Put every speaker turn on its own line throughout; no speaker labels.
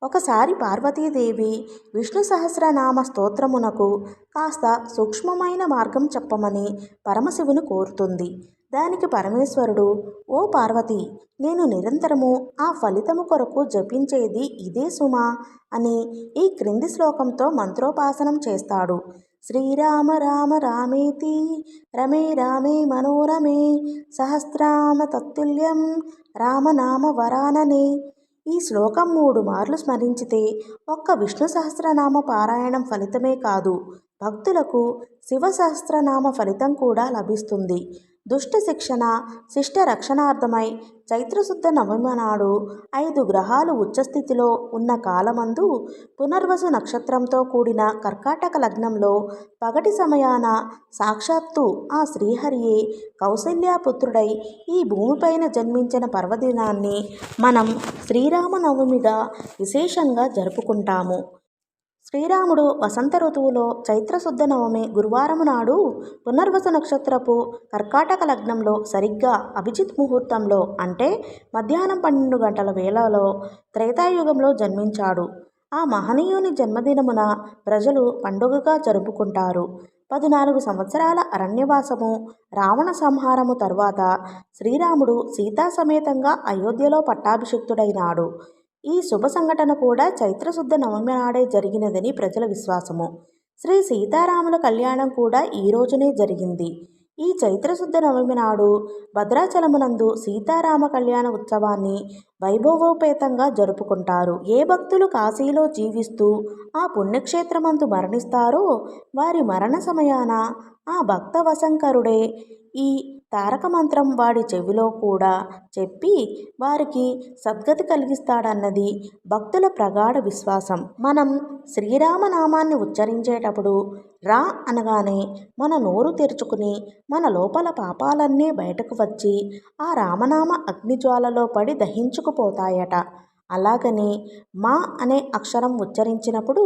ఒకసారి పార్వతీదేవి విష్ణు సహస్రనామ స్తోత్రమునకు కాస్త సూక్ష్మమైన మార్గం చెప్పమని పరమశివుని కోరుతుంది. దానికి పరమేశ్వరుడు, ఓ పార్వతి, నేను నిరంతరము ఆ ఫలితము కొరకు జపించేది ఇదే సుమా అని ఈ క్రింది శ్లోకంతో మంత్రోపాసనం చేస్తాడు. శ్రీరామ రామ రామేతి రమే రామే మనోరమే సహస్రామ తత్తుల్యం రామనామ వరాననే. ఈ శ్లోకం 3 మార్లు స్మరించితే ఒక్క విష్ణు సహస్రనామ పారాయణం ఫలితమే కాదు, భక్తులకు శివ సహస్రనామ ఫలితం కూడా లభిస్తుంది. దుష్ట శిక్షణ, శిష్ట రక్షణార్థమై చైత్రశుద్ధ నవమి నాడు 5 గ్రహాలు ఉచ్చస్థితిలో ఉన్న కాలమందు పునర్వసు నక్షత్రంతో కూడిన కర్కాటక లగ్నంలో పగటి సమయాన సాక్షాత్తు ఆ శ్రీహరియే కౌసల్యాపుత్రుడై ఈ భూమిపైన జన్మించిన పర్వదినాన్ని మనం శ్రీరామనవమిగా విశేషంగా జరుపుకుంటాము. శ్రీరాముడు వసంత ఋతువులో చైత్రశుద్ధ నవమి గురువారం నాడు పునర్వసు నక్షత్రపు కర్కాటక లగ్నంలో సరిగ్గా అభిజిత్ ముహూర్తంలో అంటే మధ్యాహ్నం 12 గంటల వేళలో త్రేతాయుగంలో జన్మించాడు. ఆ మహనీయుని జన్మదినమున ప్రజలు పండుగగా జరుపుకుంటారు. 14 సంవత్సరాల అరణ్యవాసము, రావణ సంహారము తరువాత శ్రీరాముడు సీతా సమేతంగా అయోధ్యలో పట్టాభిషిక్తుడైనాడు. ఈ శుభ సంఘటన కూడా చైత్రశుద్ధ నవమి నాడే జరిగినదని ప్రజల విశ్వాసము. శ్రీ సీతారాముల కళ్యాణం కూడా ఈ రోజునే జరిగింది. ఈ చైత్రశుద్ధ నవమి నాడు భద్రాచలమునందు సీతారామ కళ్యాణ ఉత్సవాన్ని వైభవోపేతంగా జరుపుకుంటారు. ఏ భక్తులు కాశీలో జీవిస్తూ ఆ పుణ్యక్షేత్రమందు మరణిస్తారో వారి మరణ సమయాన ఆ భక్త వశంకరుడే ఈ తారక మంత్రం వాడి చెవిలో కూడా చెప్పి వారికి సద్గతి కలిగిస్తాడన్నది భక్తుల ప్రగాఢ విశ్వాసం. మనం శ్రీరామనామాన్ని ఉచ్చరించేటప్పుడు రా అనగానే మన నోరు తెరుచుకుని మన లోపల పాపాలన్నీ బయటకు వచ్చి ఆ రామనామ అగ్నిజ్వాలలో పడి దహించుకుపోతాయట. అలాగని మా అనే అక్షరం ఉచ్చరించినప్పుడు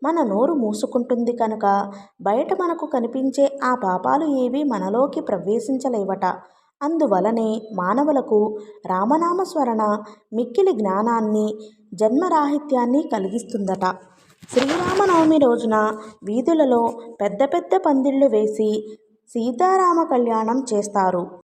మన నోరు మూసుకుంటుంది కనుక బయట మనకు కనిపించే ఆ పాపాలు ఏవి మనలోకి ప్రవేశించలేవట. అందువలనే మానవులకు రామనామస్మరణ మిక్కిలి జ్ఞానాన్ని, జన్మరాహిత్యాన్ని కలిగిస్తుందట. శ్రీరామనవమి రోజున వీధులలో పెద్ద పెద్ద పందిళ్లు వేసి సీతారామ కళ్యాణం చేస్తారు.